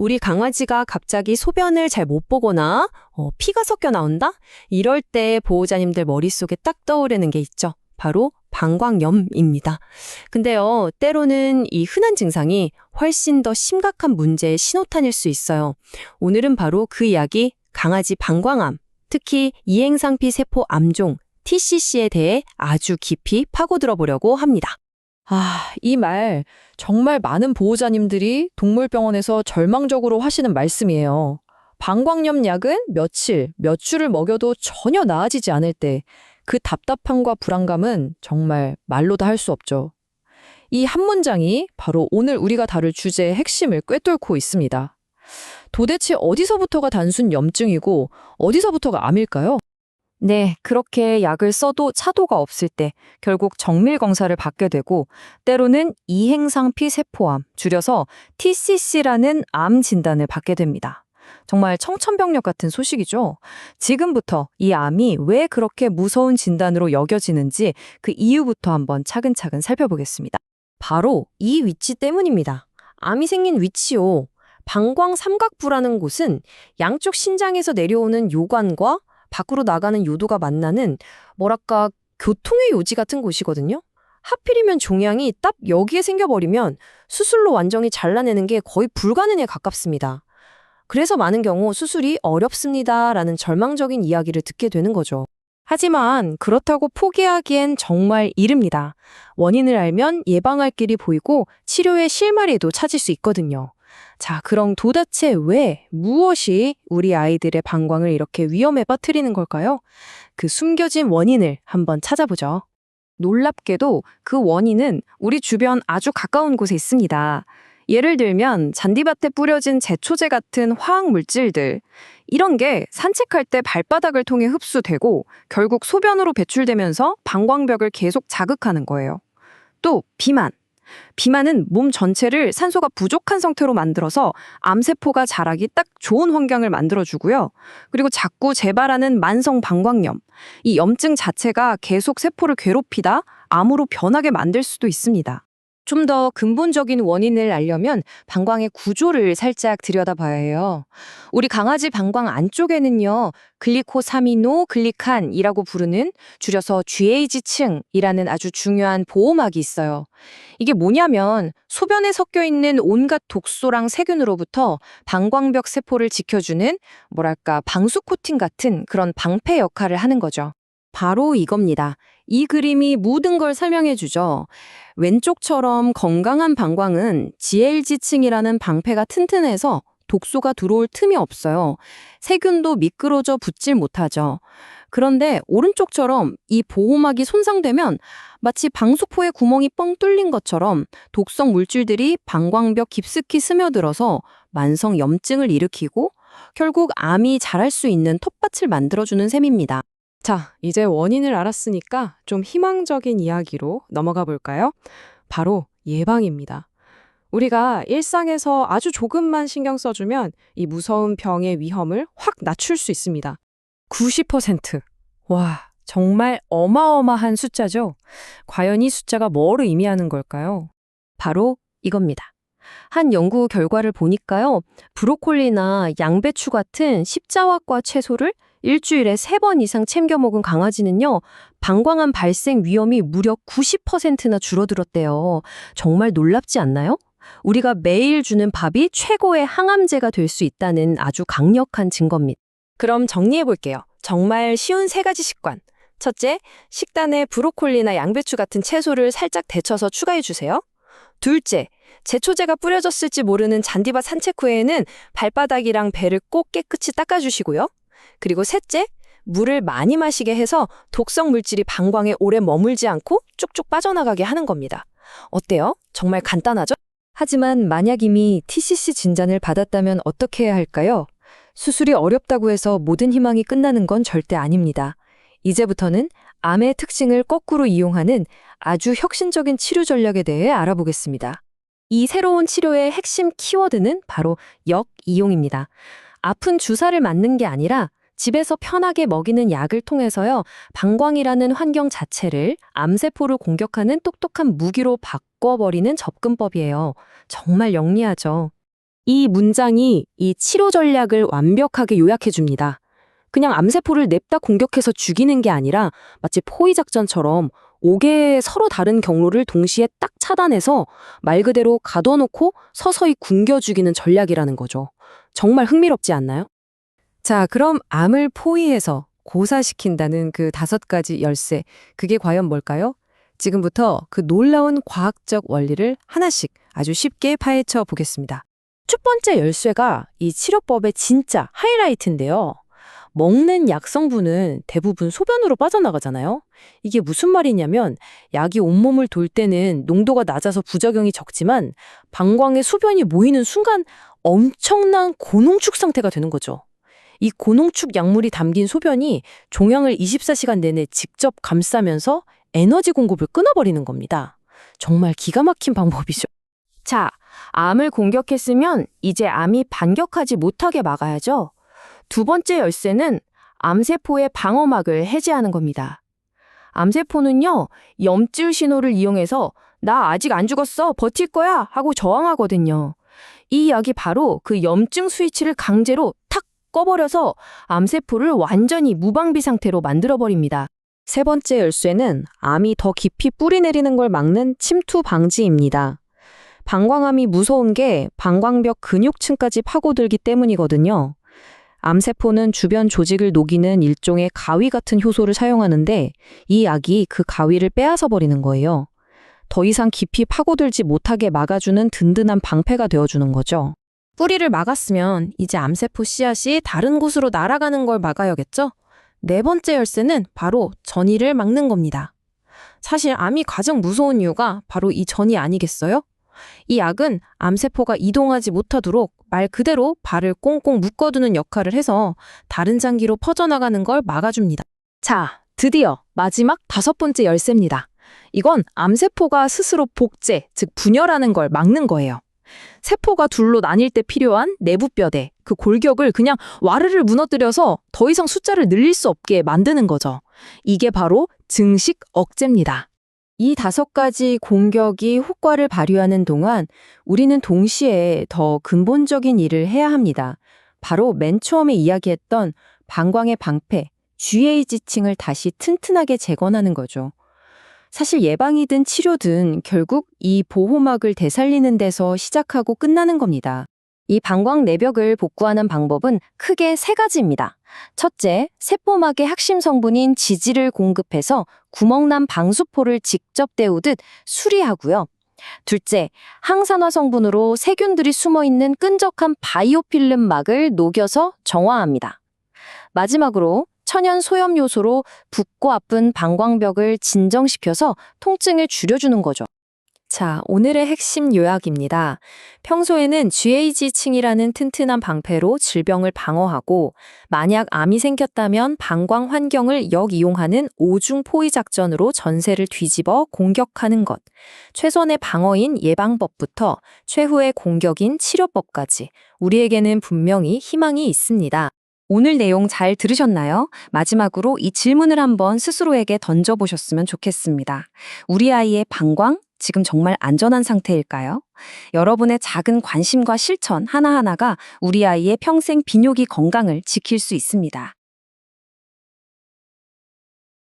우리 강아지가 갑자기 소변을 잘 못 보거나 피가 섞여 나온다? 이럴 때 보호자님들 머릿속에 딱 떠오르는 게 있죠. 바로 방광염입니다. 근데요, 때로는 이 흔한 증상이 훨씬 더 심각한 문제의 신호탄일 수 있어요. 오늘은 바로 그 이야기, 강아지 방광암, 특히 이행상피 세포 암종, TCC에 대해 아주 깊이 파고들어 보려고 합니다. 이 말 정말 많은 보호자님들이 동물병원에서 절망적으로 하시는 말씀이에요. 방광염 약은 며칠, 몇 주를 먹여도 전혀 나아지지 않을 때 그 답답함과 불안감은 정말 말로도 할 수 없죠. 이 한 문장이 바로 오늘 우리가 다룰 주제의 핵심을 꿰뚫고 있습니다. 도대체 어디서부터가 단순 염증이고 어디서부터가 암일까요? 네, 그렇게 약을 써도 차도가 없을 때 결국 정밀검사를 받게 되고 때로는 이행상피 세포암, 줄여서 TCC라는 암 진단을 받게 됩니다. 정말 청천벽력 같은 소식이죠. 지금부터 이 암이 왜 그렇게 무서운 진단으로 여겨지는지 그 이유부터 한번 차근차근 살펴보겠습니다. 바로 이 위치 때문입니다. 암이 생긴 위치요. 방광 삼각부라는 곳은 양쪽 신장에서 내려오는 요관과 밖으로 나가는 요도가 만나는 뭐랄까 교통의 요지 같은 곳이거든요. 하필이면 종양이 딱 여기에 생겨버리면 수술로 완전히 잘라내는 게 거의 불가능에 가깝습니다. 그래서 많은 경우 수술이 어렵습니다라는 절망적인 이야기를 듣게 되는 거죠. 하지만 그렇다고 포기하기엔 정말 이릅니다. 원인을 알면 예방할 길이 보이고 치료의 실마리도 찾을 수 있거든요. 자, 그럼 도대체 왜, 무엇이 우리 아이들의 방광을 이렇게 위험에 빠뜨리는 걸까요? 그 숨겨진 원인을 한번 찾아보죠. 놀랍게도 그 원인은 우리 주변 아주 가까운 곳에 있습니다. 예를 들면 잔디밭에 뿌려진 제초제 같은 화학 물질들, 이런 게 산책할 때 발바닥을 통해 흡수되고 결국 소변으로 배출되면서 방광벽을 계속 자극하는 거예요. 또 비만. 비만은 몸 전체를 산소가 부족한 상태로 만들어서 암세포가 자라기 딱 좋은 환경을 만들어주고요. 그리고 자꾸 재발하는 만성 방광염. 이 염증 자체가 계속 세포를 괴롭히다 암으로 변하게 만들 수도 있습니다. 좀 더 근본적인 원인을 알려면 방광의 구조를 살짝 들여다봐야 해요. 우리 강아지 방광 안쪽에는요, 글리코사미노 글리칸이라고 부르는 줄여서 GAG층이라는 아주 중요한 보호막이 있어요. 이게 뭐냐면 소변에 섞여 있는 온갖 독소랑 세균으로부터 방광벽 세포를 지켜주는 뭐랄까 방수 코팅 같은 그런 방패 역할을 하는 거죠. 바로 이겁니다. 이 그림이 모든 걸 설명해 주죠. 왼쪽처럼 건강한 방광은 GLG층이라는 방패가 튼튼해서 독소가 들어올 틈이 없어요. 세균도 미끄러져 붙질 못하죠. 그런데 오른쪽처럼 이 보호막이 손상되면 마치 방수포에 구멍이 뻥 뚫린 것처럼 독성 물질들이 방광벽 깊숙이 스며들어서 만성 염증을 일으키고 결국 암이 자랄 수 있는 텃밭을 만들어주는 셈입니다. 자, 이제 원인을 알았으니까 좀 희망적인 이야기로 넘어가 볼까요? 바로 예방입니다. 우리가 일상에서 아주 조금만 신경 써주면 이 무서운 병의 위험을 확 낮출 수 있습니다. 90%. 와, 정말 어마어마한 숫자죠? 과연 이 숫자가 뭘 의미하는 걸까요? 바로 이겁니다. 한 연구 결과를 보니까요, 브로콜리나 양배추 같은 십자화과 채소를 일주일에 3번 이상 챙겨 먹은 강아지는요, 방광암 발생 위험이 무려 90%나 줄어들었대요. 정말 놀랍지 않나요? 우리가 매일 주는 밥이 최고의 항암제가 될 수 있다는 아주 강력한 증거입니다. 그럼 정리해 볼게요. 정말 쉬운 3가지 습관. 첫째, 식단에 브로콜리나 양배추 같은 채소를 살짝 데쳐서 추가해 주세요. 둘째, 제초제가 뿌려졌을지 모르는 잔디밭 산책 후에는 발바닥이랑 배를 꼭 깨끗이 닦아주시고요. 그리고 셋째, 물을 많이 마시게 해서 독성 물질이 방광에 오래 머물지 않고 쭉쭉 빠져나가게 하는 겁니다. 어때요? 정말 간단하죠? 하지만 만약 이미 TCC 진단을 받았다면 어떻게 해야 할까요? 수술이 어렵다고 해서 모든 희망이 끝나는 건 절대 아닙니다. 이제부터는 암의 특징을 거꾸로 이용하는 아주 혁신적인 치료 전략에 대해 알아보겠습니다. 이 새로운 치료의 핵심 키워드는 바로 역이용입니다. 아픈 주사를 맞는 게 아니라 집에서 편하게 먹이는 약을 통해서요, 방광이라는 환경 자체를 암세포를 공격하는 똑똑한 무기로 바꿔버리는 접근법이에요. 정말 영리하죠. 이 문장이 이 치료 전략을 완벽하게 요약해 줍니다. 그냥 암세포를 냅다 공격해서 죽이는 게 아니라 마치 포위 작전처럼 5개의 서로 다른 경로를 동시에 딱 차단해서 말 그대로 가둬놓고 서서히 굶겨 죽이는 전략이라는 거죠. 정말 흥미롭지 않나요? 자, 그럼 암을 포위해서 고사시킨다는 그 5가지 열쇠, 그게 과연 뭘까요? 지금부터 그 놀라운 과학적 원리를 하나씩 아주 쉽게 파헤쳐 보겠습니다. 첫 번째 열쇠가 이 치료법의 진짜 하이라이트인데요. 먹는 약 성분은 대부분 소변으로 빠져나가잖아요. 이게 무슨 말이냐면 약이 온몸을 돌 때는 농도가 낮아서 부작용이 적지만 방광에 소변이 모이는 순간 엄청난 고농축 상태가 되는 거죠. 이 고농축 약물이 담긴 소변이 종양을 24시간 내내 직접 감싸면서 에너지 공급을 끊어버리는 겁니다. 정말 기가 막힌 방법이죠. 자, 암을 공격했으면 이제 암이 반격하지 못하게 막아야죠. 두 번째 열쇠는 암세포의 방어막을 해제하는 겁니다. 암세포는요, 염증 신호를 이용해서 나 아직 안 죽었어, 버틸 거야 하고 저항하거든요. 이 약이 바로 그 염증 스위치를 강제로 탁 꺼버려서 암세포를 완전히 무방비 상태로 만들어버립니다. 세 번째 열쇠는 암이 더 깊이 뿌리 내리는 걸 막는 침투 방지입니다. 방광암이 무서운 게 방광벽 근육층까지 파고들기 때문이거든요. 암세포는 주변 조직을 녹이는 일종의 가위 같은 효소를 사용하는데 이 약이 그 가위를 빼앗아 버리는 거예요. 더 이상 깊이 파고들지 못하게 막아주는 든든한 방패가 되어주는 거죠. 뿌리를 막았으면 이제 암세포 씨앗이 다른 곳으로 날아가는 걸 막아야겠죠? 네 번째 열쇠는 바로 전이를 막는 겁니다. 사실 암이 가장 무서운 이유가 바로 이 전이 아니겠어요? 이 약은 암세포가 이동하지 못하도록 말 그대로 발을 꽁꽁 묶어두는 역할을 해서 다른 장기로 퍼져나가는 걸 막아줍니다. 자, 드디어 마지막 5번째 열쇠입니다. 이건 암세포가 스스로 복제, 즉 분열하는 걸 막는 거예요. 세포가 둘로 나뉠 때 필요한 내부 뼈대, 그 골격을 그냥 와르르 무너뜨려서 더 이상 숫자를 늘릴 수 없게 만드는 거죠. 이게 바로 증식 억제입니다. 이 5가지 공격이 효과를 발휘하는 동안 우리는 동시에 더 근본적인 일을 해야 합니다. 바로 맨 처음에 이야기했던 방광의 방패, GAG층을 다시 튼튼하게 재건하는 거죠. 사실 예방이든 치료든 결국 이 보호막을 되살리는 데서 시작하고 끝나는 겁니다. 이 방광 내벽을 복구하는 방법은 크게 3가지입니다. 첫째, 세포막의 핵심 성분인 지질을 공급해서 구멍난 방수포를 직접 때우듯 수리하고요. 둘째, 항산화 성분으로 세균들이 숨어있는 끈적한 바이오필름 막을 녹여서 정화합니다. 마지막으로 천연 소염 요소로 붓고 아픈 방광벽을 진정시켜서 통증을 줄여주는 거죠. 자, 오늘의 핵심 요약입니다. 평소에는 GAG층이라는 튼튼한 방패로 질병을 방어하고 만약 암이 생겼다면 방광 환경을 역이용하는 오중 포위 작전으로 전세를 뒤집어 공격하는 것. 최선의 방어인 예방법부터 최후의 공격인 치료법까지 우리에게는 분명히 희망이 있습니다. 오늘 내용 잘 들으셨나요? 마지막으로 이 질문을 한번 스스로에게 던져보셨으면 좋겠습니다. 우리 아이의 방광? 지금 정말 안전한 상태일까요? 여러분의 작은 관심과 실천 하나하나가 우리 아이의 평생 비뇨기 건강을 지킬 수 있습니다.